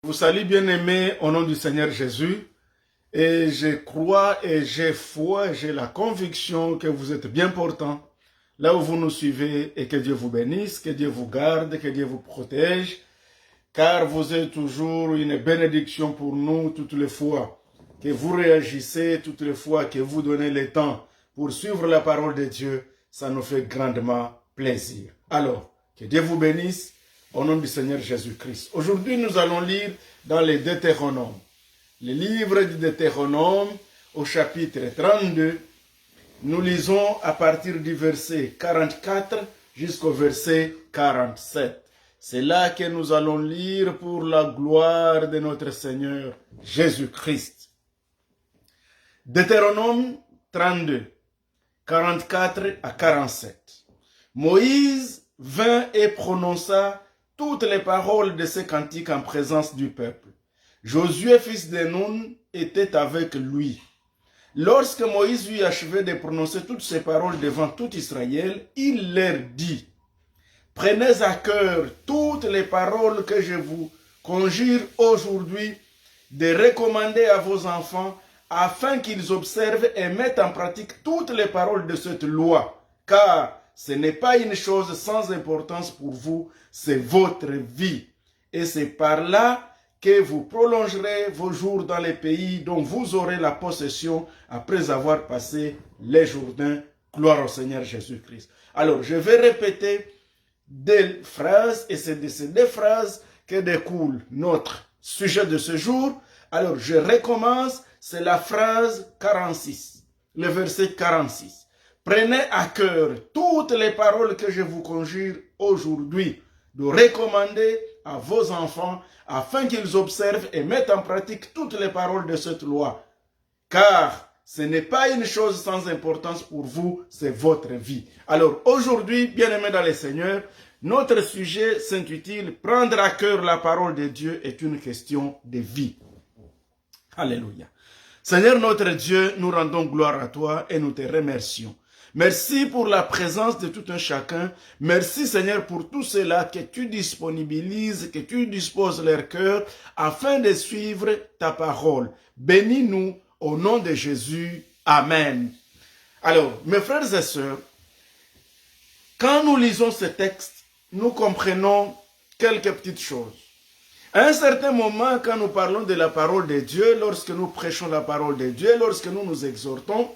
Vous salue bien-aimés au nom du Seigneur Jésus. Et je crois et j'ai foi, j'ai la conviction que vous êtes bien portants là où vous nous suivez et que Dieu vous bénisse, que Dieu vous garde, que Dieu vous protège, car vous êtes toujours une bénédiction pour nous toutes les fois que vous réagissez, toutes les fois que vous donnez le temps pour suivre la parole de Dieu. Ça nous fait grandement plaisir. Alors, que Dieu vous bénisse au nom du Seigneur Jésus-Christ. Aujourd'hui, nous allons lire dans les Deutéronomes. Le livre du Deutéronome au chapitre 32, nous lisons à partir du verset 44 jusqu'au verset 47. C'est là que nous allons lire pour la gloire de notre Seigneur Jésus-Christ. Deutéronome 32, 44 à 47. Moïse vint et prononça toutes les paroles de ce cantique en présence du peuple. Josué, fils de Nun, était avec lui. Lorsque Moïse eut achevé de prononcer toutes ces paroles devant tout Israël, il leur dit: prenez à cœur toutes les paroles que je vous conjure aujourd'hui de recommander à vos enfants, afin qu'ils observent et mettent en pratique toutes les paroles de cette loi, car ce n'est pas une chose sans importance pour vous, c'est votre vie. Et c'est par là que vous prolongerez vos jours dans les pays dont vous aurez la possession après avoir passé les Jourdains. Gloire au Seigneur Jésus-Christ. Alors, je vais répéter des phrases, et c'est de ces deux phrases que découle notre sujet de ce jour. Alors, je recommence, c'est la phrase 46, le verset 46. Prenez à cœur toutes les paroles que je vous conjure aujourd'hui de recommander à vos enfants afin qu'ils observent et mettent en pratique toutes les paroles de cette loi. Car ce n'est pas une chose sans importance pour vous, c'est votre vie. Alors aujourd'hui, bien-aimés dans le Seigneur, notre sujet s'intitule « Prendre à cœur la parole de Dieu est une question de vie ». Alléluia. Seigneur notre Dieu, nous rendons gloire à toi et nous te remercions. Merci pour la présence de tout un chacun. Merci Seigneur pour tout cela que tu disponibilises, que tu disposes leur cœur afin de suivre ta parole. Bénis-nous au nom de Jésus. Amen. Alors, mes frères et sœurs, quand nous lisons ce texte, nous comprenons quelques petites choses. À un certain moment, quand nous parlons de la parole de Dieu, lorsque nous prêchons la parole de Dieu, lorsque nous nous exhortons,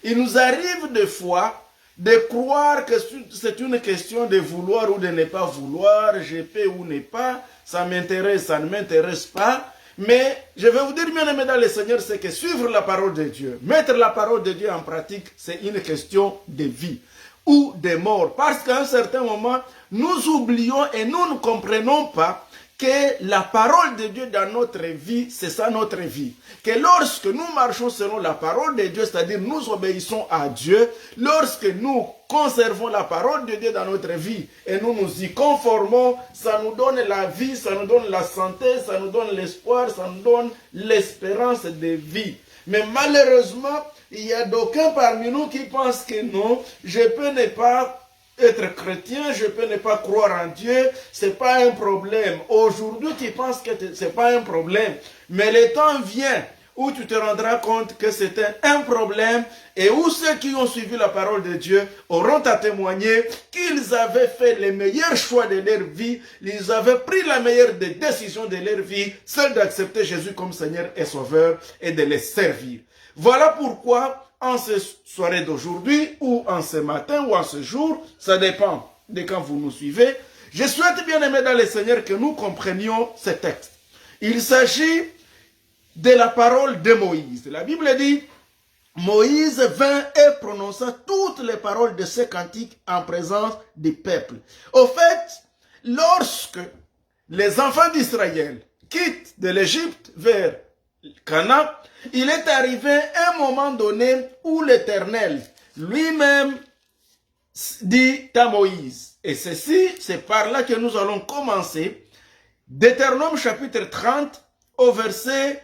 il nous arrive des fois de croire que c'est une question de vouloir ou de ne pas vouloir, je peux ou ne pas, ça m'intéresse, ça ne m'intéresse pas. Mais je vais vous dire, bien aimé dans le Seigneur, c'est que suivre la parole de Dieu, mettre la parole de Dieu en pratique, c'est une question de vie ou de mort. Parce qu'à un certain moment, nous oublions et nous ne comprenons pas que la parole de Dieu dans notre vie, c'est ça notre vie. Que lorsque nous marchons selon la parole de Dieu, c'est-à-dire nous obéissons à Dieu, lorsque nous conservons la parole de Dieu dans notre vie et nous nous y conformons, ça nous donne la vie, ça nous donne la santé, ça nous donne l'espoir, ça nous donne l'espérance de vie. Mais malheureusement, il y a d'aucuns parmi nous qui pensent que non, je peux ne pas être chrétien, je peux ne pas croire en Dieu, c'est pas un problème. Aujourd'hui, tu penses que c'est pas un problème, mais le temps vient où tu te rendras compte que c'était un problème et où ceux qui ont suivi la parole de Dieu auront à témoigner qu'ils avaient fait les meilleurs choix de leur vie, ils avaient pris la meilleure des décisions de leur vie, celle d'accepter Jésus comme Seigneur et Sauveur et de les servir. Voilà pourquoi en cette soirée d'aujourd'hui, ou en ce matin, ou en ce jour, ça dépend de quand vous nous suivez, je souhaite bien aimer dans le Seigneur que nous comprenions ce texte. Il s'agit de la parole de Moïse. La Bible dit, Moïse vint et prononça toutes les paroles de ce cantique en présence du peuple. Au fait, lorsque les enfants d'Israël quittent de l'Égypte vers Canaan, il est arrivé un moment donné où l'Éternel lui-même dit à Moïse, et ceci, c'est par là que nous allons commencer, Deutéronome chapitre 30 au verset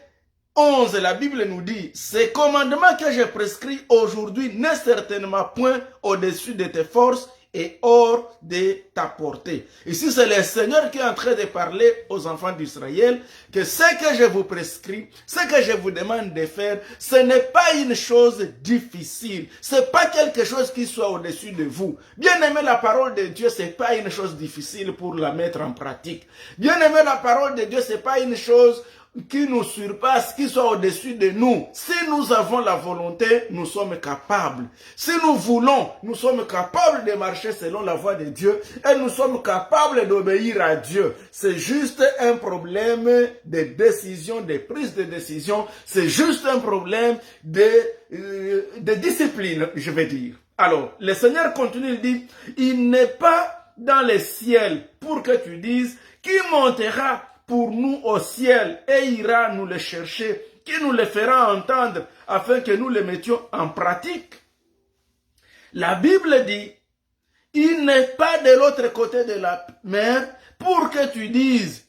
11, la Bible nous dit, ces commandements que j'ai prescrits aujourd'hui n'est certainement point au-dessus de tes forces est hors de ta portée. Ici, c'est le Seigneur qui est en train de parler aux enfants d'Israël que ce que je vous prescris, ce que je vous demande de faire, ce n'est pas une chose difficile. C'est pas quelque chose qui soit au-dessus de vous. Bien aimer la parole de Dieu, c'est pas une chose difficile pour la mettre en pratique. Bien aimer la parole de Dieu, c'est pas une chose qui nous surpasse, qui soit au-dessus de nous. Si nous avons la volonté, nous sommes capables. Si nous voulons, nous sommes capables de marcher selon la voie de Dieu et nous sommes capables d'obéir à Dieu. C'est juste un problème de décision, de prise de décision. C'est juste un problème de discipline, je vais dire. Alors, le Seigneur continue, il dit, il n'est pas dans les ciels pour que tu dises, qui montera pour nous au ciel et ira nous le chercher, qui nous le fera entendre afin que nous le mettions en pratique. La Bible dit, il n'est pas de l'autre côté de la mer pour que tu dises,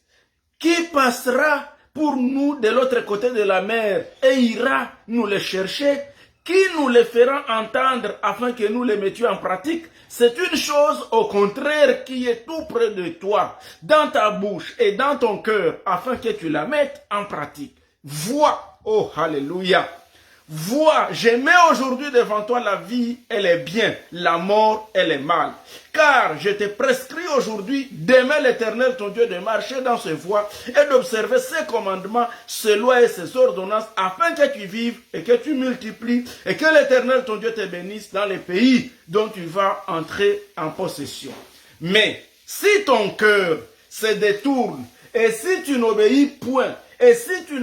qui passera pour nous de l'autre côté de la mer et ira nous le chercher, qui nous le fera entendre afin que nous le mettions en pratique. C'est une chose au contraire qui est tout près de toi, dans ta bouche et dans ton cœur, afin que tu la mettes en pratique. Vois, oh alléluia, vois, je mets aujourd'hui devant toi la vie, elle est bien, la mort, elle est mal. Car je te prescris aujourd'hui d'aimer l'Éternel ton Dieu, de marcher dans ses voies et d'observer ses commandements, ses lois et ses ordonnances, afin que tu vives et que tu multiplies et que l'Éternel ton Dieu te bénisse dans les pays dont tu vas entrer en possession. Mais si ton cœur se détourne et si tu n'obéis point et si tu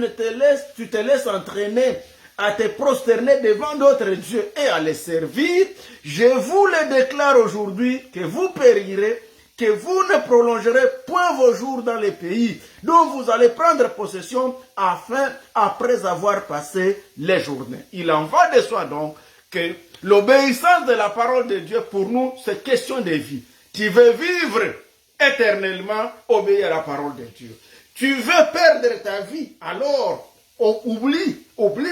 te laisses entraîner à te prosterner devant d'autres dieux et à les servir, je vous le déclare aujourd'hui que vous périrez, que vous ne prolongerez point vos jours dans les pays dont vous allez prendre possession après avoir passé les journées. Il en va de soi donc que l'obéissance de la parole de Dieu pour nous, c'est question de vie. Tu veux vivre éternellement, obéis à la parole de Dieu. Tu veux perdre ta vie, alors oublie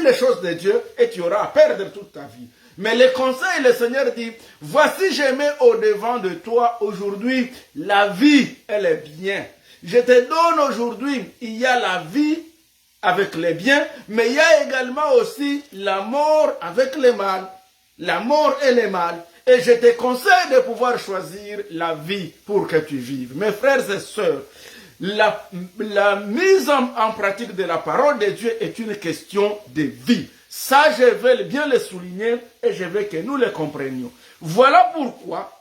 les choses de Dieu et tu auras à perdre toute ta vie. Mais le conseil, le Seigneur dit, voici je mets au-devant de toi aujourd'hui la vie, elle est bien. Je te donne aujourd'hui, il y a la vie avec les biens, mais il y a également aussi la mort avec le mal. La mort et le mal. Et je te conseille de pouvoir choisir la vie pour que tu vives. Mes frères et sœurs, la mise en pratique de la parole de Dieu est une question de vie. Ça, je vais bien le souligner et je veux que nous le comprenions. Voilà pourquoi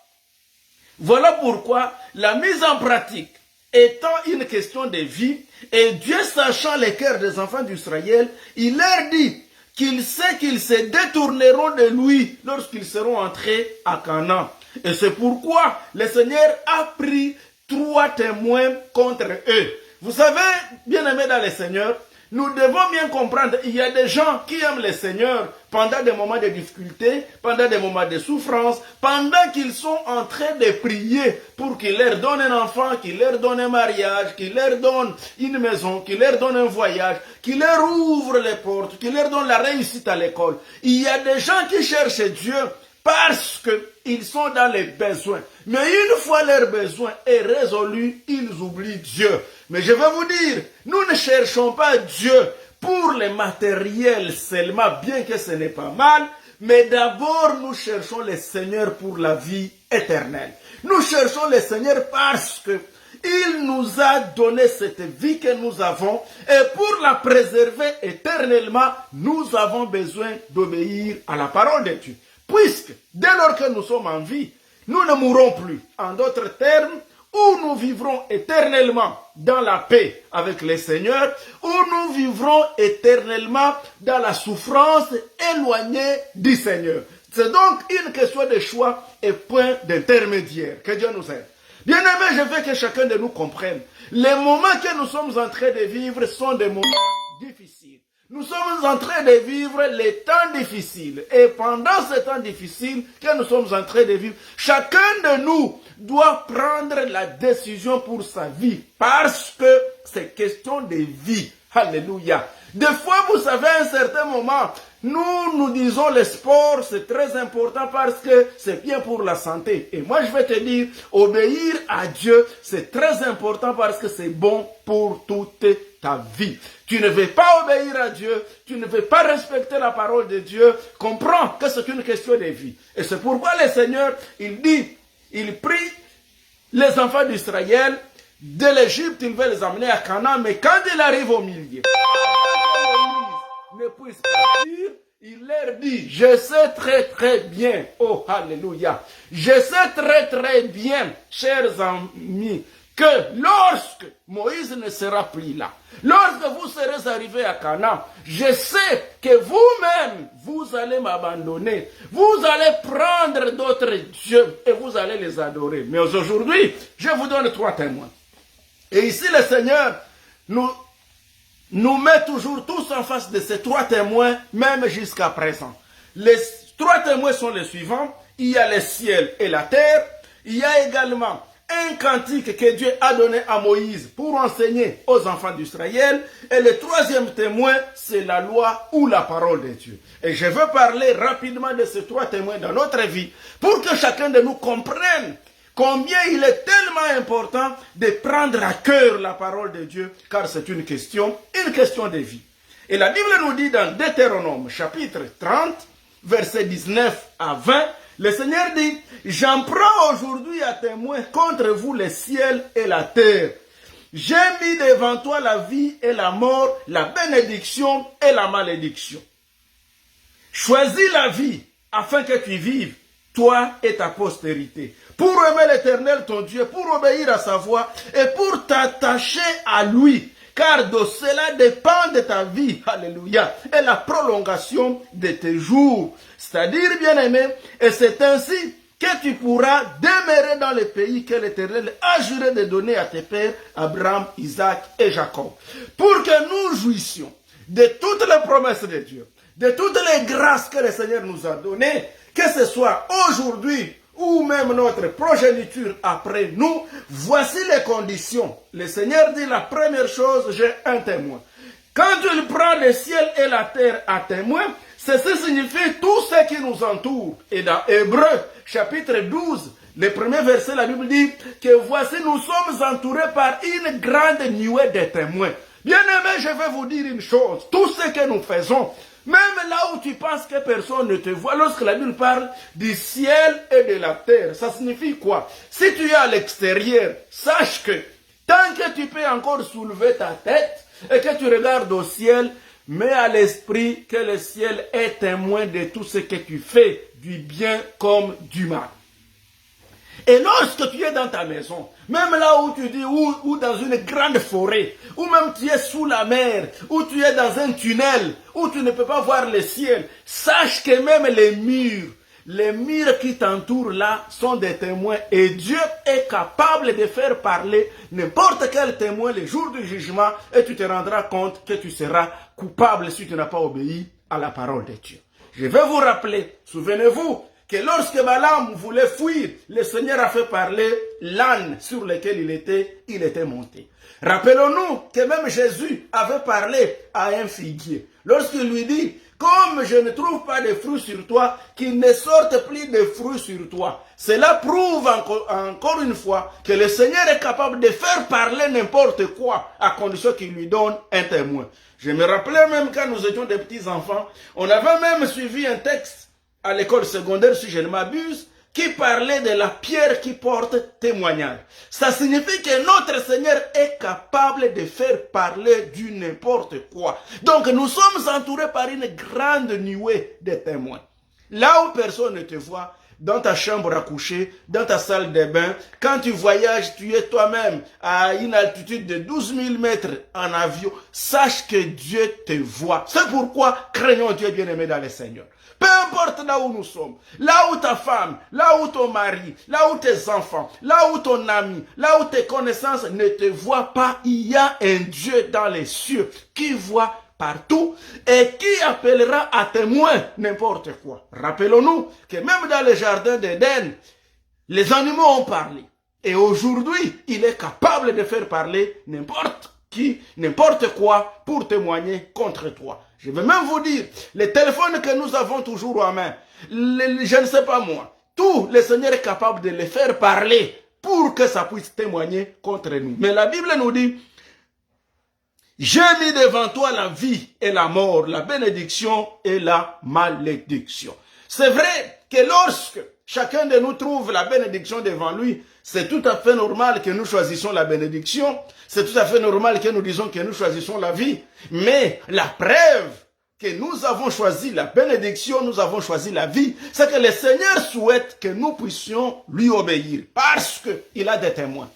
la mise en pratique étant une question de vie, et Dieu sachant les cœurs des enfants d'Israël, il leur dit qu'il sait qu'ils se détourneront de lui lorsqu'ils seront entrés à Canaan. Et c'est pourquoi le Seigneur a pris 3 témoins contre eux. Vous savez, bien-aimés dans le Seigneur, nous devons bien comprendre, il y a des gens qui aiment le Seigneur pendant des moments de difficulté, pendant des moments de souffrance, pendant qu'ils sont en train de prier pour qu'il leur donne un enfant, qu'il leur donne un mariage, qu'il leur donne une maison, qu'il leur donne un voyage, qu'il leur ouvre les portes, qu'il leur donne la réussite à l'école. Il y a des gens qui cherchent Dieu parce qu'ils sont dans les besoins. Mais une fois leur besoin est résolu, ils oublient Dieu. Mais je vais vous dire, nous ne cherchons pas Dieu pour les matériels seulement, bien que ce n'est pas mal, mais d'abord nous cherchons le Seigneur pour la vie éternelle. Nous cherchons le Seigneur parce que il nous a donné cette vie que nous avons et pour la préserver éternellement, nous avons besoin d'obéir à la parole de Dieu. Puisque dès lors que nous sommes en vie, nous ne mourrons plus. En d'autres termes, où nous vivrons éternellement dans la paix avec le Seigneur, où nous vivrons éternellement dans la souffrance éloignée du Seigneur. C'est donc une question de choix et point d'intermédiaire. Que Dieu nous aide. Bien-aimés, je veux que chacun de nous comprenne. Les moments que nous sommes en train de vivre sont des moments difficiles. Nous sommes en train de vivre les temps difficiles. Et pendant ces temps difficiles que nous sommes en train de vivre, chacun de nous doit prendre la décision pour sa vie. Parce que c'est question de vie. Alléluia. Des fois, vous savez, à un certain moment, nous disons le sport, c'est très important parce que c'est bien pour la santé. Et moi, je vais te dire, obéir à Dieu, c'est très important parce que c'est bon pour toute ta vie. Tu ne veux pas obéir à Dieu, tu ne veux pas respecter la parole de Dieu, comprends que c'est une question de vie. Et c'est pourquoi le Seigneur, il prie les enfants d'Israël de l'Égypte, il veut les amener à Canaan, mais quand il arrive au milieu, ne puisse partir, il leur dit, je sais très bien, oh alléluia, je sais très bien, chers amis, que lorsque Moïse ne sera plus là, lorsque vous serez arrivés à Canaan, je sais que vous-même, vous allez m'abandonner, vous allez prendre d'autres dieux et vous allez les adorer. Mais aujourd'hui, je vous donne 3 témoins. Et ici, le Seigneur nous met toujours tous en face de ces 3 témoins, même jusqu'à présent. Les 3 témoins sont les suivants. Il y a le ciel et la terre. Il y a également un cantique que Dieu a donné à Moïse pour enseigner aux enfants d'Israël. Et le 3e témoin, c'est la loi ou la parole de Dieu. Et je veux parler rapidement de ces 3 témoins dans notre vie pour que chacun de nous comprenne combien il est tellement important de prendre à cœur la parole de Dieu, car c'est une question de vie. Et la Bible nous dit dans Deutéronome, chapitre 30, versets 19 à 20, le Seigneur dit, j'en prends aujourd'hui à témoin contre vous le ciel et la terre. J'ai mis devant toi la vie et la mort, la bénédiction et la malédiction. Choisis la vie afin que tu vives, toi et ta postérité, pour aimer l'Éternel ton Dieu, pour obéir à sa voix et pour t'attacher à lui, car de cela dépend de ta vie, alléluia, et la prolongation de tes jours. C'est-à-dire, bien-aimé, et c'est ainsi que tu pourras demeurer dans le pays que l'Éternel a juré de donner à tes pères, Abraham, Isaac et Jacob, pour que nous jouissions de toutes les promesses de Dieu, de toutes les grâces que le Seigneur nous a données, que ce soit aujourd'hui ou même notre progéniture après nous, voici les conditions. Le Seigneur dit la première chose, j'ai un témoin. Quand il prend le ciel et la terre à témoin, ceci signifie tout ce qui nous entoure. Et dans Hébreux, chapitre 12, le premier verset, la Bible dit que voici, nous sommes entourés par une grande nuée de témoins. Bien-aimés, je vais vous dire une chose. Tout ce que nous faisons, même là où tu penses que personne ne te voit, lorsque la Bible parle du ciel et de la terre, ça signifie quoi? Si tu es à l'extérieur, sache que tant que tu peux encore soulever ta tête et que tu regardes au ciel, mets à l'esprit que le ciel est témoin de tout ce que tu fais, du bien comme du mal. Et lorsque tu es dans ta maison, même là où tu dis, ou dans une grande forêt, ou même tu es sous la mer, ou tu es dans un tunnel, où tu ne peux pas voir le ciel, sache que même les murs qui t'entourent là sont des témoins. Et Dieu est capable de faire parler n'importe quel témoin le jour du jugement, et tu te rendras compte que tu seras coupable si tu n'as pas obéi à la parole de Dieu. Je vais vous rappeler, souvenez-vous, que lorsque Balaam voulait fuir, le Seigneur a fait parler l'âne sur lequel il était monté. Rappelons-nous que même Jésus avait parlé à un figuier. Lorsqu'il lui dit, comme je ne trouve pas de fruits sur toi, qu'il ne sorte plus de fruits sur toi. Cela prouve encore une fois que le Seigneur est capable de faire parler n'importe quoi, à condition qu'il lui donne un témoin. Je me rappelais même quand nous étions des petits enfants, on avait même suivi un texte à l'école secondaire, si je ne m'abuse, qui parlait de la pierre qui porte témoignage. Ça signifie que notre Seigneur est capable de faire parler du n'importe quoi. Donc nous sommes entourés par une grande nuée de témoins. Là où personne ne te voit, dans ta chambre à coucher, dans ta salle de bain, quand tu voyages, tu es toi-même à une altitude de 12 000 mètres en avion, sache que Dieu te voit. C'est pourquoi craignons Dieu bien-aimé dans le Seigneur. Peu importe là où nous sommes, là où ta femme, là où ton mari, là où tes enfants, là où ton ami, là où tes connaissances ne te voient pas, il y a un Dieu dans les cieux qui voit partout et qui appellera à témoin n'importe quoi. Rappelons-nous que même dans le jardin d'Éden, les animaux ont parlé. Et aujourd'hui, il est capable de faire parler n'importe qui, n'importe quoi, pour témoigner contre toi. Je vais même vous dire, les téléphones que nous avons toujours en main, je ne sais pas moi, tout le Seigneur est capable de les faire parler pour que ça puisse témoigner contre nous. Mais la Bible nous dit, j'ai mis devant toi la vie et la mort, la bénédiction et la malédiction. C'est vrai que lorsque chacun de nous trouve la bénédiction devant lui, c'est tout à fait normal que nous choisissons la bénédiction. C'est tout à fait normal que nous disons que nous choisissons la vie. Mais la preuve que nous avons choisi la bénédiction, nous avons choisi la vie, c'est que le Seigneur souhaite que nous puissions lui obéir parce qu'il a des témoins.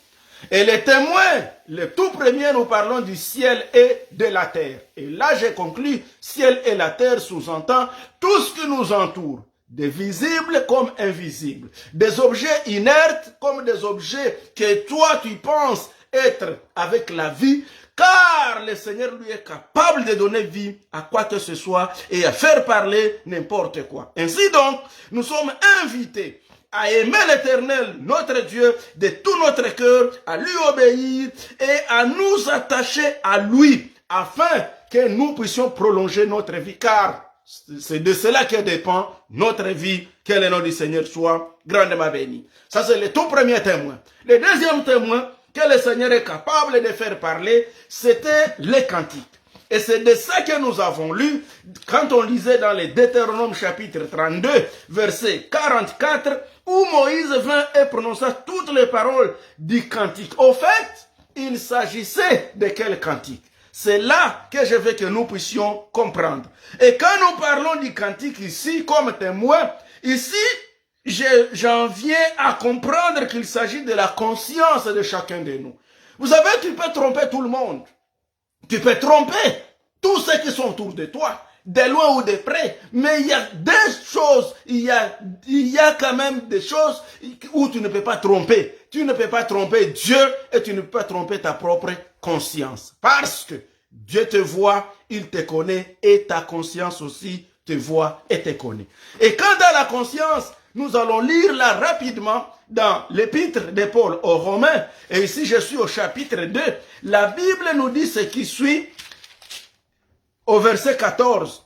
Et les témoins, le tout premier, nous parlons du ciel et de la terre. Et là, j'ai conclu, ciel et la terre sous-entend tout ce qui nous entoure, des visibles comme invisibles, des objets inertes comme des objets que toi tu penses être avec la vie, car le Seigneur lui est capable de donner vie à quoi que ce soit et à faire parler n'importe quoi. Ainsi donc, nous sommes invités à aimer l'Éternel, notre Dieu, de tout notre cœur, à lui obéir et à nous attacher à lui, afin que nous puissions prolonger notre vie, car c'est de cela que dépend notre vie, que le nom du Seigneur soit grandement béni. Ça, c'est le tout premier témoin. Le deuxième témoin que le Seigneur est capable de faire parler, c'était les cantiques. Et c'est de ça que nous avons lu quand on lisait dans les Deutéronome chapitre 32, verset 44, où Moïse vint et prononça toutes les paroles du cantique. Au fait, il s'agissait de quel cantique? C'est là que je veux que nous puissions comprendre. Et quand nous parlons du cantique ici comme témoin, ici, j'en viens à comprendre qu'il s'agit de la conscience de chacun de nous. Vous savez, tu peux tromper tout le monde. Tu peux tromper tous ceux qui sont autour de toi, de loin ou de près. Mais il y a des choses, il y a quand même des choses où tu ne peux pas tromper. Tu ne peux pas tromper Dieu et tu ne peux pas tromper ta propre conscience. Parce que Dieu te voit, il te connaît et ta conscience aussi te voit et te connaît. Et quant à la conscience, nous allons lire là rapidement dans l'épître de Paul aux Romains. Et ici, je suis au chapitre 2. La Bible nous dit ce qui suit au verset 14.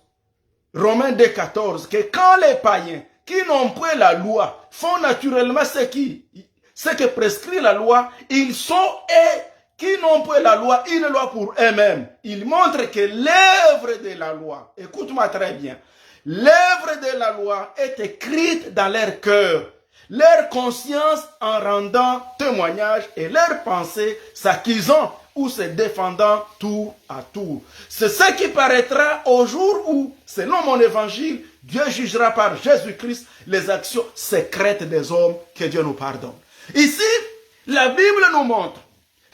Romains 2, 14. Que quand les païens qui n'ont point la loi font naturellement ce que prescrit la loi, ils sont et qui n'ont point la loi, une loi pour eux-mêmes. Ils montrent que l'œuvre de la loi, écoute-moi très bien, l'œuvre de la loi est écrite dans leur cœur, leur conscience en rendant témoignage et leur pensée s'accusant ou se défendant tour à tour. C'est ce qui paraîtra au jour où, selon mon évangile, Dieu jugera par Jésus-Christ les actions secrètes des hommes, que Dieu nous pardonne. Ici, la Bible nous montre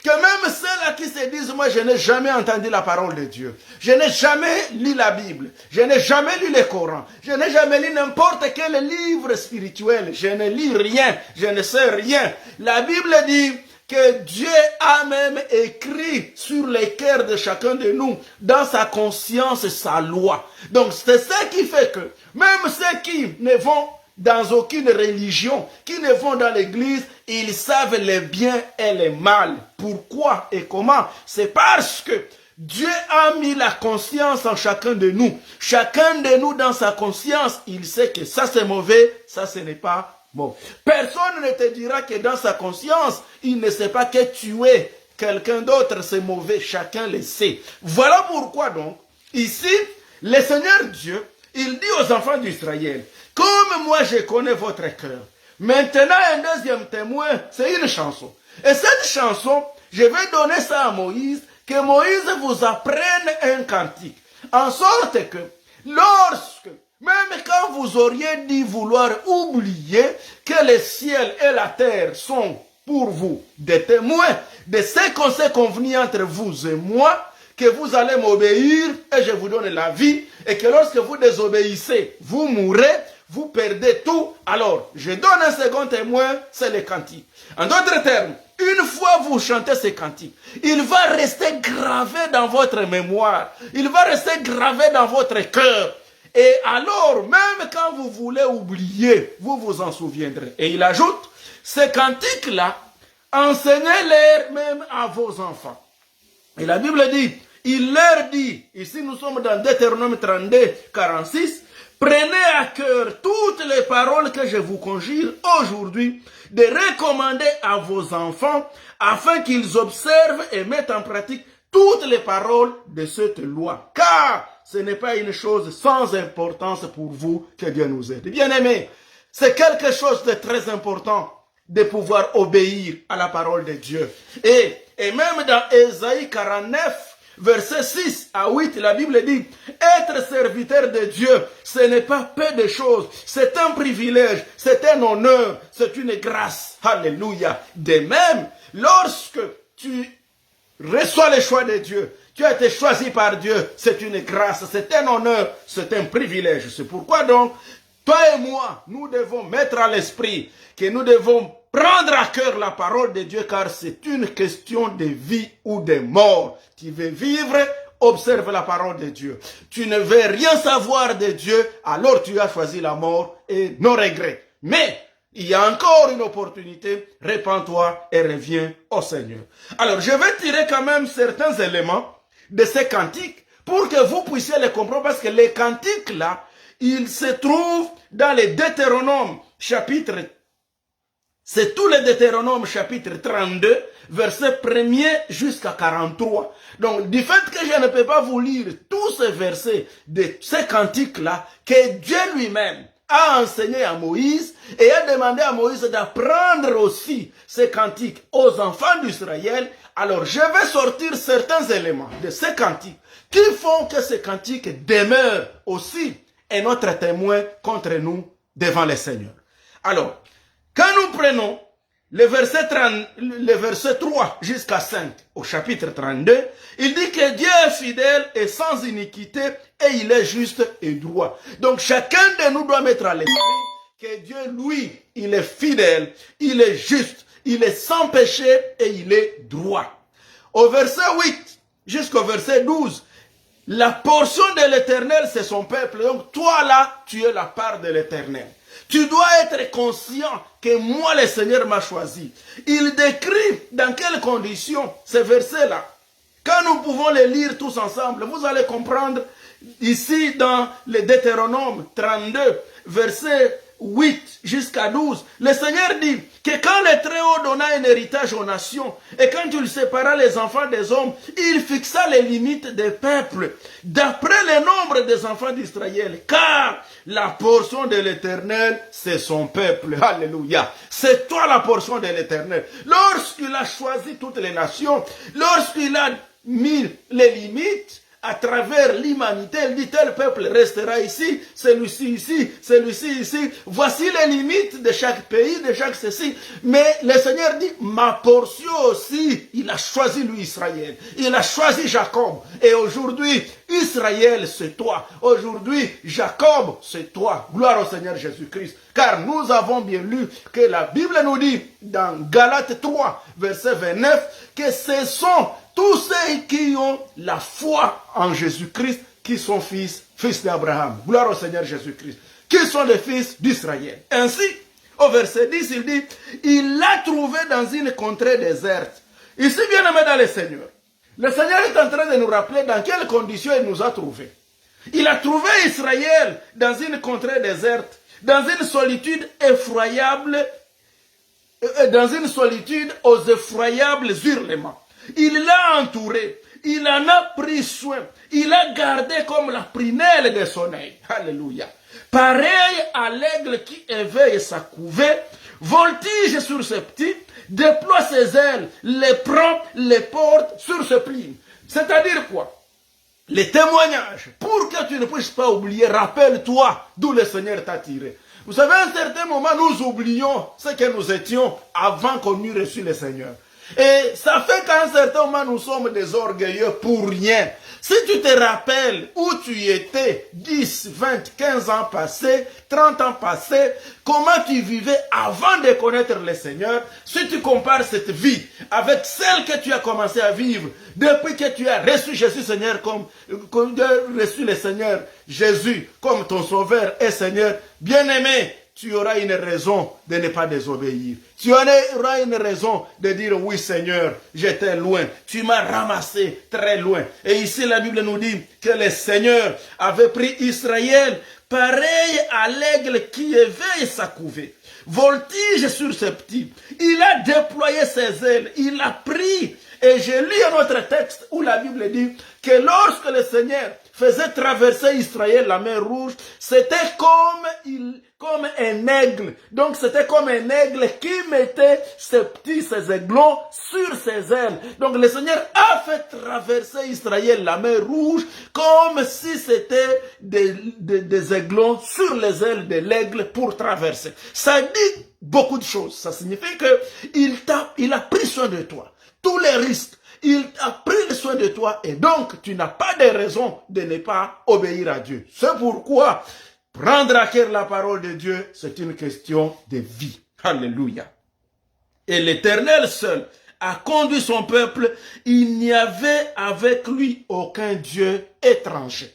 que même ceux-là qui se disent, moi je n'ai jamais entendu la parole de Dieu, je n'ai jamais lu la Bible, je n'ai jamais lu le Coran, je n'ai jamais lu n'importe quel livre spirituel, je ne lis rien, je ne sais rien. La Bible dit que Dieu a même écrit sur les cœurs de chacun de nous, dans sa conscience, sa loi. Donc c'est ça qui fait que même ceux qui ne vont dans aucune religion, qui ne vont dans l'église, ils savent les biens et les mal. Pourquoi et comment? C'est parce que Dieu a mis la conscience en chacun de nous. Chacun de nous dans sa conscience, il sait que ça c'est mauvais, ça ce n'est pas bon. Personne ne te dira que dans sa conscience, il ne sait pas que tuer quelqu'un d'autre c'est mauvais. Chacun le sait. Voilà pourquoi donc, ici, le Seigneur Dieu, il dit aux enfants d'Israël, comme moi je connais votre cœur. Maintenant, un deuxième témoin, c'est une chanson. Et cette chanson, je vais donner ça à Moïse, que Moïse vous apprenne un cantique. En sorte que, lorsque, même quand vous auriez dit vouloir oublier que le ciel et la terre sont pour vous des témoins de ce qu'on s'est convenu entre vous et moi, que vous allez m'obéir et je vous donne la vie, et que lorsque vous désobéissez, vous mourrez, vous perdez tout. Alors, je donne un second témoin, c'est le cantique. En d'autres termes, une fois vous chantez ce cantique, il va rester gravé dans votre mémoire, il va rester gravé dans votre cœur. Et alors, même quand vous voulez oublier, vous vous en souviendrez. Et il ajoute, ce cantique-là, enseignez-les même à vos enfants. Et la Bible dit, il leur dit, ici nous sommes dans Deutéronome 32, 46, prenez à cœur toutes les paroles que je vous conjure aujourd'hui de recommander à vos enfants afin qu'ils observent et mettent en pratique toutes les paroles de cette loi. Car ce n'est pas une chose sans importance pour vous que Dieu nous aide. Bien-aimés, c'est quelque chose de très important de pouvoir obéir à la parole de Dieu. Et même dans Ésaïe 49, verset 6 à 8, la Bible dit, être serviteur de Dieu, ce n'est pas peu de choses, c'est un privilège, c'est un honneur, c'est une grâce. Alléluia. De même, lorsque tu reçois le choix de Dieu, tu as été choisi par Dieu, c'est une grâce, c'est un honneur, c'est un privilège. C'est pourquoi donc, toi et moi, nous devons mettre à l'esprit que nous devons prendre à cœur la parole de Dieu, car c'est une question de vie ou de mort. Tu veux vivre, observe la parole de Dieu. Tu ne veux rien savoir de Dieu, alors tu as choisi la mort et nos regrets. Mais il y a encore une opportunité, répands-toi et reviens au Seigneur. Alors, je vais tirer quand même certains éléments de ces cantiques pour que vous puissiez les comprendre, parce que les cantiques là, ils se trouvent dans les Deutéronomes chapitre, c'est tous les Deutéronomes chapitre 32, verset 1er jusqu'à 43. Donc, du fait que je ne peux pas vous lire tous ces versets de ces cantiques-là, que Dieu lui-même a enseigné à Moïse et a demandé à Moïse d'apprendre aussi ces cantiques aux enfants d'Israël, alors je vais sortir certains éléments de ces cantiques qui font que ces cantiques demeurent aussi un autre témoin contre nous devant le Seigneur. Alors, quand nous prenons le verset 3 jusqu'à 5 au chapitre 32, il dit que Dieu est fidèle et sans iniquité et il est juste et droit. Donc chacun de nous doit mettre à l'esprit que Dieu, lui, il est fidèle, il est juste, il est sans péché et il est droit. Au verset 8 jusqu'au verset 12, la portion de l'Éternel, c'est son peuple. Donc toi là, tu es la part de l'Éternel. Tu dois être conscient que moi, le Seigneur m'a choisi. Il décrit dans quelles conditions ces versets-là. Quand nous pouvons les lire tous ensemble, vous allez comprendre ici dans le Deutéronome 32, verset 8 jusqu'à 12, le Seigneur dit que quand le Très-Haut donna un héritage aux nations et quand il sépara les enfants des hommes, il fixa les limites des peuples d'après le nombre des enfants d'Israël, car la portion de l'Éternel, c'est son peuple. Alléluia. C'est toi la portion de l'Éternel. Lorsqu'il a choisi toutes les nations, lorsqu'il a mis les limites, à travers l'humanité, il dit tel peuple restera ici, celui-ci ici, celui-ci ici. Voici les limites de chaque pays, de chaque ceci. Mais le Seigneur dit, ma portion aussi, il a choisi lui Israël. Il a choisi Jacob. Et aujourd'hui, Israël, c'est toi. Aujourd'hui, Jacob, c'est toi. Gloire au Seigneur Jésus-Christ. Car nous avons bien lu que la Bible nous dit, dans Galates 3, verset 29, que ce sont tous ceux qui ont la foi en Jésus-Christ, qui sont fils d'Abraham. Gloire au Seigneur Jésus-Christ. Qui sont les fils d'Israël. Ainsi, au verset 10, il dit, il l'a trouvé dans une contrée déserte. Ici, bien aimé dans le Seigneur. Le Seigneur est en train de nous rappeler dans quelles conditions il nous a trouvés. Il a trouvé Israël dans une contrée déserte, dans une solitude effroyable, dans une solitude aux effroyables hurlements. Il l'a entouré, il en a pris soin, il a gardé comme la prunelle de son œil. Alléluia. Pareil à l'aigle qui éveille sa couvée, voltige sur ses petits, déploie ses ailes, les prend, les porte sur ce pli. C'est-à-dire quoi? Les témoignages, pour que tu ne puisses pas oublier, rappelle-toi d'où le Seigneur t'a tiré. Vous savez, à un certain moment, nous oublions ce que nous étions avant qu'on eût reçu le Seigneur. Et ça fait qu'à un certain moment, nous sommes des orgueilleux pour rien. Si tu te rappelles où tu étais 10, 20, 15 ans passés, 30 ans passés, comment tu vivais avant de connaître le Seigneur, si tu compares cette vie avec celle que tu as commencé à vivre depuis que tu as reçu Jésus Seigneur comme reçu le Seigneur Jésus comme ton sauveur et Seigneur, bien-aimé, tu auras une raison de ne pas désobéir. Tu auras une raison de dire, oui Seigneur, j'étais loin. Tu m'as ramassé très loin. Et ici, la Bible nous dit que le Seigneur avait pris Israël pareil à l'aigle qui éveille sa couvée. Voltige sur ses petits. Il a déployé ses ailes. Il a pris. Et j'ai lu un autre texte où la Bible dit que lorsque le Seigneur faisait traverser Israël la mer Rouge, c'était comme un aigle. Donc c'était comme un aigle qui mettait ses aiglons sur ses ailes. Donc le Seigneur a fait traverser Israël la mer Rouge comme si c'était des aiglons sur les ailes de l'aigle pour traverser. Ça dit beaucoup de choses. Ça signifie que il a pris soin de toi. Tous les risques, il a pris soin de toi et donc tu n'as pas de raison de ne pas obéir à Dieu. C'est pourquoi prendre à cœur la parole de Dieu, c'est une question de vie. Alléluia. Et l'Éternel seul a conduit son peuple, il n'y avait avec lui aucun Dieu étranger.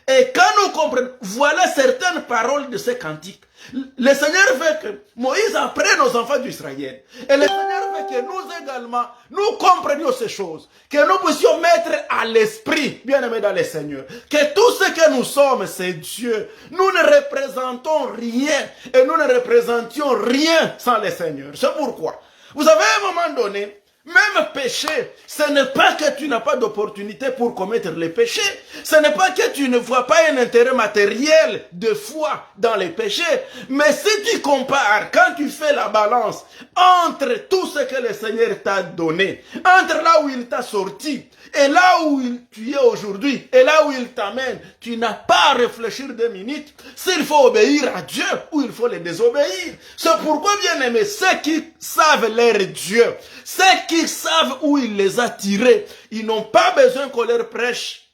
Et quand nous comprenons, voilà certaines paroles de ces cantiques. Le Seigneur veut que Moïse apprenne nos enfants d'Israël. Et le Seigneur veut que nous également, nous comprenions ces choses. Que nous puissions mettre à l'esprit, bien aimé dans le Seigneur, que tout ce que nous sommes, c'est Dieu. Nous ne représentons rien. Et nous ne représentions rien sans le Seigneur. C'est pourquoi. Vous savez, à un moment donné, même péché, ce n'est pas que tu n'as pas d'opportunité pour commettre les péchés. Ce n'est pas que tu ne vois pas un intérêt matériel de foi dans les péchés. Mais si tu compares, quand tu fais la balance entre tout ce que le Seigneur t'a donné, entre là où il t'a sorti et là où tu es aujourd'hui et là où il t'amène, tu n'as pas à réfléchir 2 minutes s'il faut obéir à Dieu ou il faut les désobéir. C'est pourquoi, bien aimé, ceux qui savent leur Dieu, ceux qui savent où il les a tirés, ils n'ont pas besoin qu'on leur prêche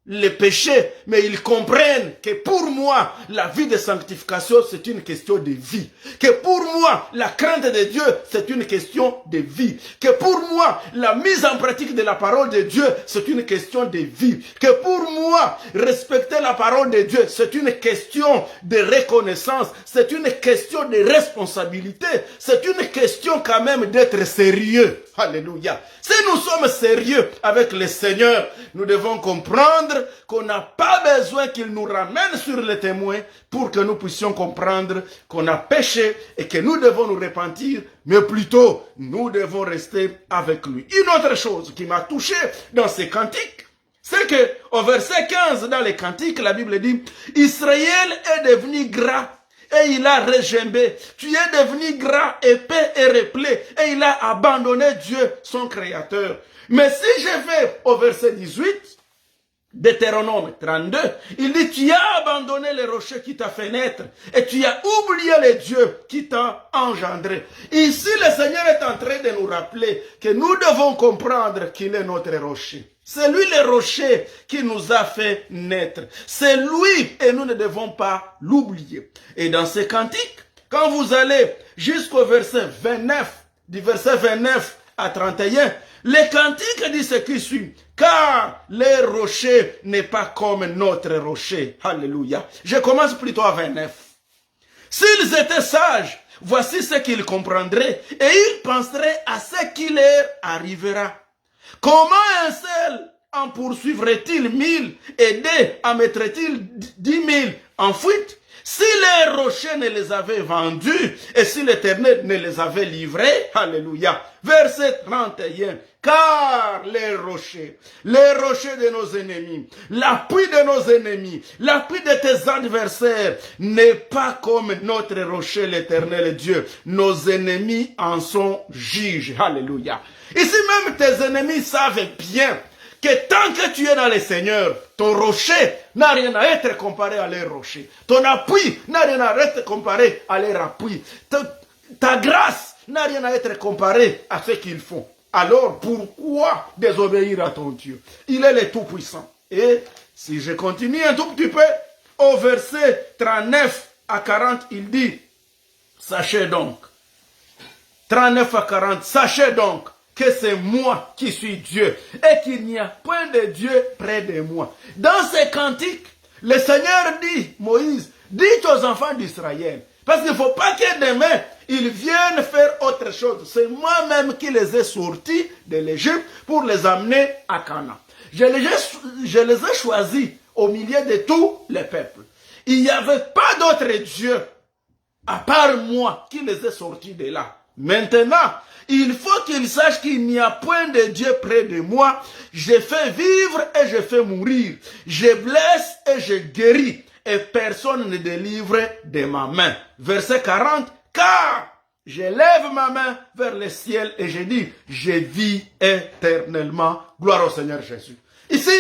les péchés, mais ils comprennent que pour moi, la vie de sanctification, c'est une question de vie. Que pour moi, la crainte de Dieu, c'est une question de vie. Que pour moi, la mise en pratique de la parole de Dieu, c'est une question de vie. Que pour moi, respecter la parole de Dieu, c'est une question de reconnaissance, c'est une question de responsabilité, c'est une question quand même d'être sérieux. Alléluia. Si nous sommes sérieux avec le Seigneur, nous devons comprendre qu'on n'a pas besoin qu'il nous ramène sur le témoin pour que nous puissions comprendre qu'on a péché et que nous devons nous repentir, mais plutôt nous devons rester avec lui. Une autre chose qui m'a touché dans ces cantiques, c'est que au verset 15 dans les cantiques, la Bible dit « Israël est devenu gras et il a regimbé. Tu es devenu gras, épais et replé et il a abandonné Dieu, son créateur. » Mais si je vais au verset 18, Deutéronome 32, il dit, tu as abandonné les rochers qui t'a fait naître et tu as oublié les dieux qui t'ont engendré. Ici, le Seigneur est en train de nous rappeler que nous devons comprendre qu'il est notre rocher. C'est lui le rocher qui nous a fait naître. C'est lui et nous ne devons pas l'oublier. Et dans ces cantiques, quand vous allez jusqu'au verset 29, du verset 29 à 31, les cantiques disent ce qui suit. Car les rochers n'est pas comme notre rocher. Alléluia. Je commence plutôt à 29. S'ils étaient sages, voici ce qu'ils comprendraient et ils penseraient à ce qui leur arrivera. Comment un seul en poursuivrait-il 1000 et 2 en mettrait-il 10 000 en fuite? Si les rochers ne les avaient vendus et si l'Éternel ne les avait livrés, alléluia. Verset 31. Car les rochers de nos ennemis, l'appui de nos ennemis, l'appui de tes adversaires n'est pas comme notre rocher, l'Éternel Dieu. Nos ennemis en sont juges. Alléluia. Ici même tes ennemis savent bien que tant que tu es dans le Seigneur, ton rocher n'a rien à être comparé à leur rocher. Ton appui n'a rien à être comparé à leur appui. Ta grâce n'a rien à être comparée à ce qu'ils font. Alors pourquoi désobéir à ton Dieu? Il est le Tout-Puissant. Et si je continue un tout petit peu, au verset 39 à 40, il dit, sachez donc, 39 à 40, sachez donc que c'est moi qui suis Dieu et qu'il n'y a point de Dieu près de moi. Dans ces cantiques, le Seigneur dit, Moïse, dites aux enfants d'Israël, Parce qu'il ne faut pas que demain, ils viennent faire autre chose. C'est moi-même qui les ai sortis de l'Égypte pour les amener à Canaan. Je les ai choisis au milieu de tous les peuples. Il n'y avait pas d'autre Dieu à part moi qui les ai sortis de là. Maintenant, il faut qu'ils sachent qu'il n'y a point de Dieu près de moi. Je fais vivre et je fais mourir. Je blesse et je guéris. Et personne ne délivre de ma main. Verset 40. Car je lève ma main vers le ciel et je dis, je vis éternellement. Gloire au Seigneur Jésus. Ici,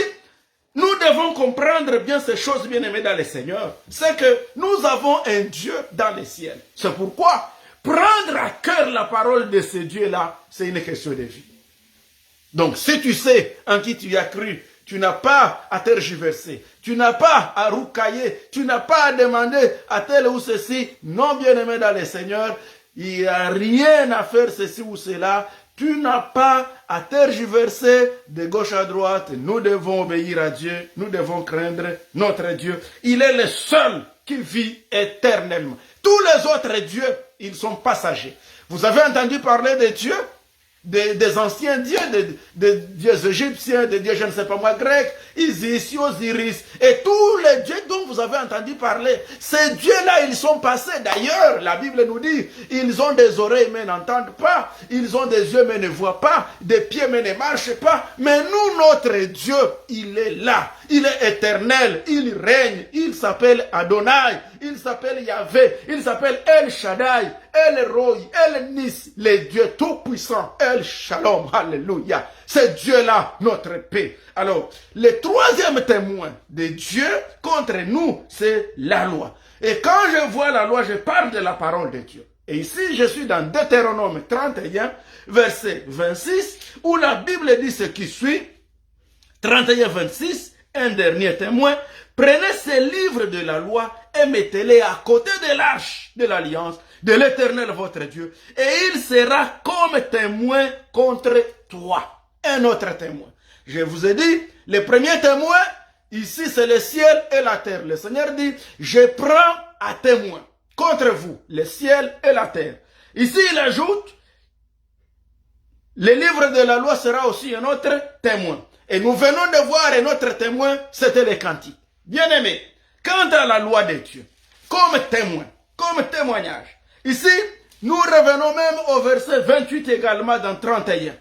nous devons comprendre bien ces choses, bien-aimés dans le Seigneur. C'est que nous avons un Dieu dans le ciel. C'est pourquoi prendre à cœur la parole de ce Dieu-là, c'est une question de vie. Donc, si tu sais en qui tu as cru, tu n'as pas à tergiverser, tu n'as pas à roucailler, tu n'as pas à demander à tel ou ceci. Non, bien-aimé dans le Seigneur, il n'y a rien à faire ceci ou cela. Tu n'as pas à tergiverser de gauche à droite. Nous devons obéir à Dieu. Nous devons craindre notre Dieu. Il est le seul qui vit éternellement. Tous les autres dieux, ils sont passagers. Vous avez entendu parler des dieux, des anciens dieux, des dieux égyptiens, des dieux, je ne sais pas moi, grecs, Isis, Osiris, et tous les dieux dont vous avez entendu parler. Ces dieux-là, ils sont passés. D'ailleurs, la Bible nous dit, ils ont des oreilles mais n'entendent pas, ils ont des yeux mais ne voient pas, des pieds mais ne marchent pas. Mais nous, notre Dieu, il est là. Il est éternel, il règne, il s'appelle Adonai, il s'appelle Yahvé, il s'appelle El Shaddai, El Roi, El Nis, le Dieu tout-puissant, El Shalom, alléluia. C'est Dieu-là, notre paix. Alors, le troisième témoin de Dieu contre nous, c'est la loi. Et quand je vois la loi, je parle de la parole de Dieu. Et ici, je suis dans Deutéronome 31, verset 26, où la Bible dit ce qui suit, 31, 26, un dernier témoin, prenez ces livres de la loi et mettez-les à côté de l'arche de l'alliance de l'Éternel votre Dieu, et il sera comme témoin contre toi. Un autre témoin. Je vous ai dit, le premier témoin, ici c'est le ciel et la terre. Le Seigneur dit, je prends à témoin contre vous, le ciel et la terre. Ici il ajoute, le livre de la loi sera aussi un autre témoin. Et nous venons de voir un autre témoin, c'était les cantiques. Bien-aimés, quant à la loi de Dieu, comme témoin, comme témoignage, ici, nous revenons même au verset 28 également dans 31.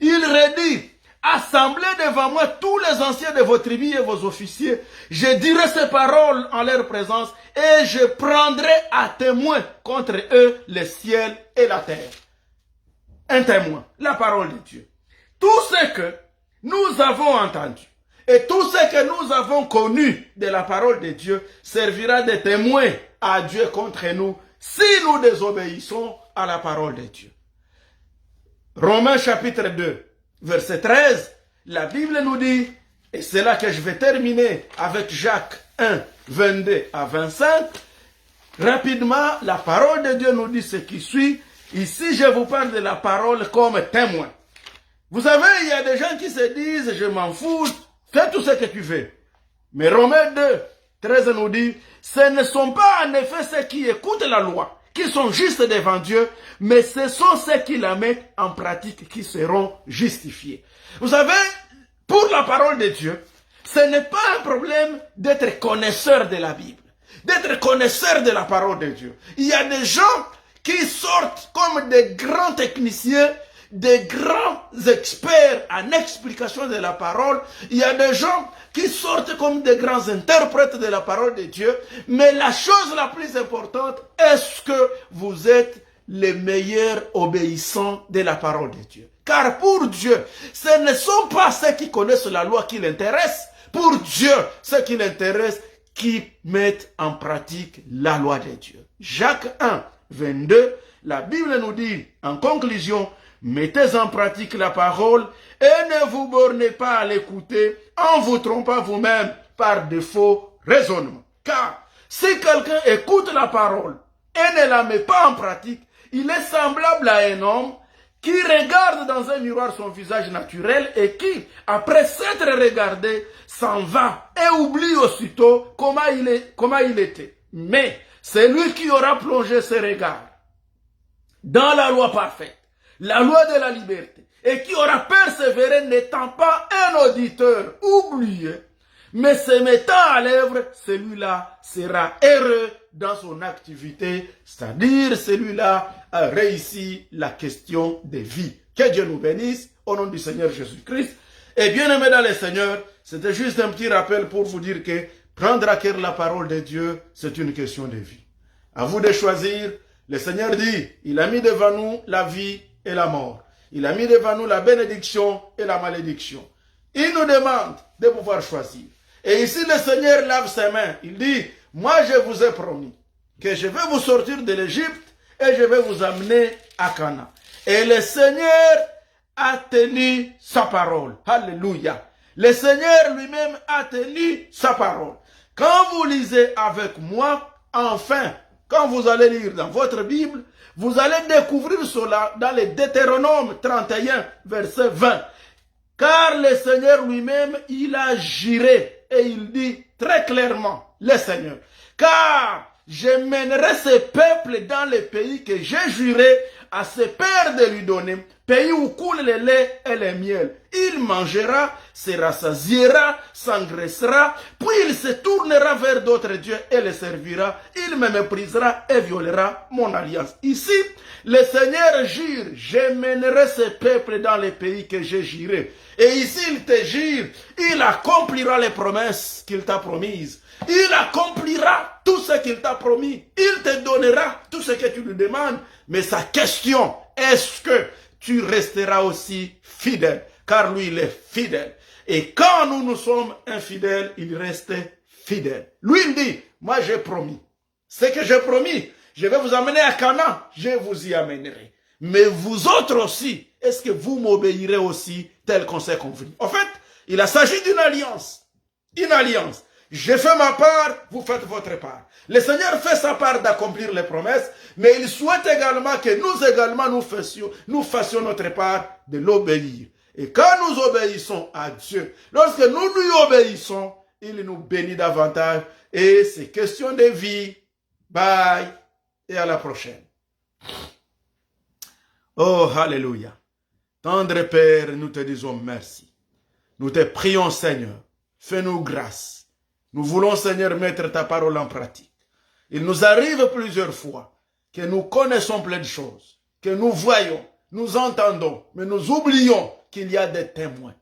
Il redit, assemblez devant moi tous les anciens de vos tribus et vos officiers, je dirai ces paroles en leur présence et je prendrai à témoin contre eux le ciel et la terre. Un témoin, la parole de Dieu. Tout ce que nous avons entendu et tout ce que nous avons connu de la parole de Dieu servira de témoin à Dieu contre nous si nous désobéissons à la parole de Dieu. Romains chapitre 2, verset 13, la Bible nous dit, et c'est là que je vais terminer avec Jacques 1, 22 à 25, rapidement, la parole de Dieu nous dit ce qui suit. Ici, je vous parle de la parole comme témoin. Vous savez, il y a des gens qui se disent, je m'en fous, fais tout ce que tu veux. Mais Romains 2, 13 nous dit, ce ne sont pas en effet ceux qui écoutent la loi, qui sont justes devant Dieu, mais ce sont ceux qui la mettent en pratique qui seront justifiés. Vous savez, pour la parole de Dieu, ce n'est pas un problème d'être connaisseur de la Bible, d'être connaisseur de la parole de Dieu. Il y a des gens qui sortent comme des grands techniciens, des grands experts en explication de la parole. Il y a des gens qui sortent comme des grands interprètes de la parole de Dieu. Mais la chose la plus importante, est-ce que vous êtes les meilleurs obéissants de la parole de Dieu? Car pour Dieu, ce ne sont pas ceux qui connaissent la loi qui l'intéressent. Pour Dieu, ceux qui l'intéressent, qui mettent en pratique la loi de Dieu. Jacques 1, 22, la Bible nous dit en conclusion, mettez en pratique la parole et ne vous bornez pas à l'écouter en vous trompant vous-même par de faux raisonnements. Car si quelqu'un écoute la parole et ne la met pas en pratique, il est semblable à un homme qui regarde dans un miroir son visage naturel et qui, après s'être regardé, s'en va et oublie aussitôt comment il était. Mais C'est lui qui aura plongé ses regards dans la loi parfaite, la loi de la liberté, et qui aura persévéré n'étant pas un auditeur oublié, mais se mettant à l'œuvre, celui-là sera heureux dans son activité, c'est-à-dire celui-là a réussi la question de vie. Que Dieu nous bénisse au nom du Seigneur Jésus-Christ. Et bien aimés dans le Seigneur, c'était juste un petit rappel pour vous dire que prendre à cœur la parole de Dieu, c'est une question de vie. À vous de choisir. Le Seigneur dit, il a mis devant nous la vie et la mort. Il a mis devant nous la bénédiction et la malédiction. Il nous demande de pouvoir choisir. Et ici, le Seigneur lave ses mains. Il dit, moi je vous ai promis que je vais vous sortir de l'Égypte et je vais vous amener à Canaan. Et le Seigneur a tenu sa parole. Alléluia. Le Seigneur lui-même a tenu sa parole. Quand vous lisez avec moi, enfin, quand vous allez lire dans votre Bible, vous allez découvrir cela dans le Deutéronome 31, verset 20. Car le Seigneur lui-même, il a juré et il dit très clairement, le Seigneur, car je mènerai ce peuple dans le pays que j'ai juré à ses pères de lui donner, pays où coule le lait et le miel. Il mangera, se rassasiera, s'engraissera, puis il se tournera vers d'autres dieux et les servira. Il me méprisera et violera mon alliance. Ici, le Seigneur jure, je mènerai ce peuple dans le pays que j'ai juré. Et ici, il te jure, il accomplira les promesses qu'il t'a promises. Il accomplira tout ce qu'il t'a promis. Il te donnera tout ce que tu lui demandes. Mais sa question, est-ce que tu resteras aussi fidèle? Car lui, il est fidèle. Et quand nous sommes infidèles, il reste fidèle. Lui, il dit, moi j'ai promis. Ce que j'ai promis, je vais vous amener à Canaan, je vous y amènerai. Mais vous autres aussi, est-ce que vous m'obéirez aussi tel qu'on s'est convenu? En fait, il s'agit d'une alliance. Une alliance. J'ai fait ma part, vous faites votre part. Le Seigneur fait sa part d'accomplir les promesses, mais il souhaite également que nous également nous fassions notre part de l'obéir. Et quand nous obéissons à Dieu, lorsque nous lui obéissons, il nous bénit davantage. Et c'est question de vie. Bye. Et à la prochaine. Oh, alléluia. Tendre Père, nous te disons merci. Nous te prions, Seigneur. Fais-nous grâce. Nous voulons, Seigneur, mettre ta parole en pratique. Il nous arrive plusieurs fois que nous connaissons plein de choses, que nous voyons, nous entendons, mais nous oublions qu'il y a des témoins.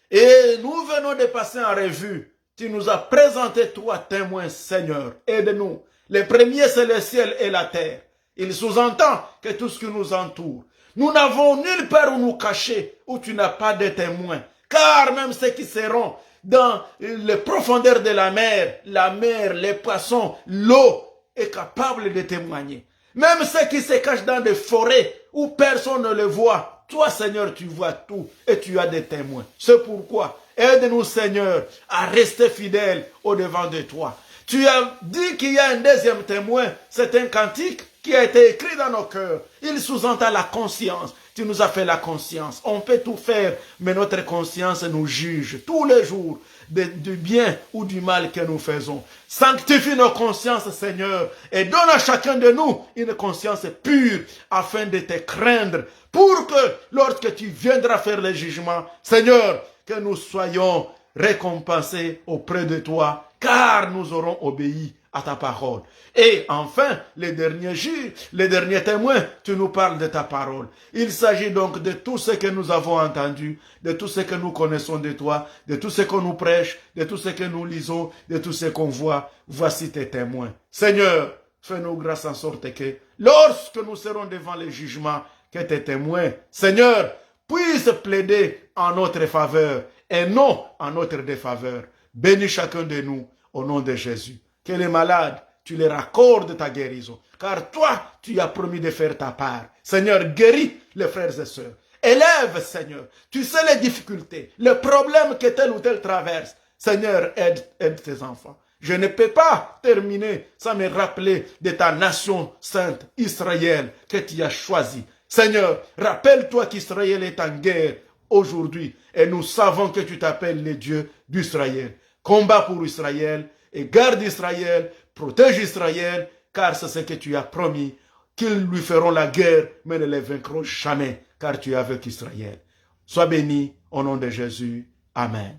Et nous venons de passer en revue. Tu nous as présenté toi, témoin, Seigneur. Aide-nous. Le premier, c'est le ciel et la terre. Il sous-entend que tout ce qui nous entoure. Nous n'avons nulle part où nous cacher, où tu n'as pas de témoins. Car même ceux qui seront dans les profondeurs de la mer, les poissons, l'eau est capable de témoigner. Même ceux qui se cachent dans des forêts où personne ne les voit, toi Seigneur tu vois tout et tu as des témoins. C'est pourquoi aide-nous Seigneur à rester fidèles au devant de toi. Tu as dit qu'il y a un deuxième témoin, c'est un cantique qui a été écrit dans nos cœurs. Il sous-entend la conscience. Tu nous as fait la conscience. On peut tout faire, mais notre conscience nous juge tous les jours du bien ou du mal que nous faisons. Sanctifie nos consciences, Seigneur, et donne à chacun de nous une conscience pure afin de te craindre, pour que lorsque tu viendras faire le jugement, Seigneur, que nous soyons récompensés auprès de toi, car nous aurons obéi à ta parole. Et enfin, les derniers témoins, tu nous parles de ta parole. Il s'agit donc de tout ce que nous avons entendu, de tout ce que nous connaissons de toi, de tout ce que nous prêche, de tout ce que nous lisons, de tout ce qu'on voit. Voici tes témoins. Seigneur, fais-nous grâce en sorte que, lorsque nous serons devant les jugements, que tes témoins, Seigneur, puissent plaider en notre faveur et non en notre défaveur. Bénis chacun de nous au nom de Jésus. Que les malades, tu leur accordes ta guérison. Car toi, tu as promis de faire ta part. Seigneur, guéris les frères et sœurs. Élève, Seigneur. Tu sais les difficultés, les problèmes que tel ou tel traverse. Seigneur, aide tes enfants. Je ne peux pas terminer sans me rappeler de ta nation sainte, Israël, que tu as choisie. Seigneur, rappelle-toi qu'Israël est en guerre aujourd'hui. Et nous savons que tu t'appelles le Dieu d'Israël. Combat pour Israël et garde Israël, protège Israël, car c'est ce que tu as promis, qu'ils lui feront la guerre, mais ne les vaincront jamais, car tu es avec Israël. Sois béni au nom de Jésus. Amen.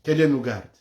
Que Dieu nous garde.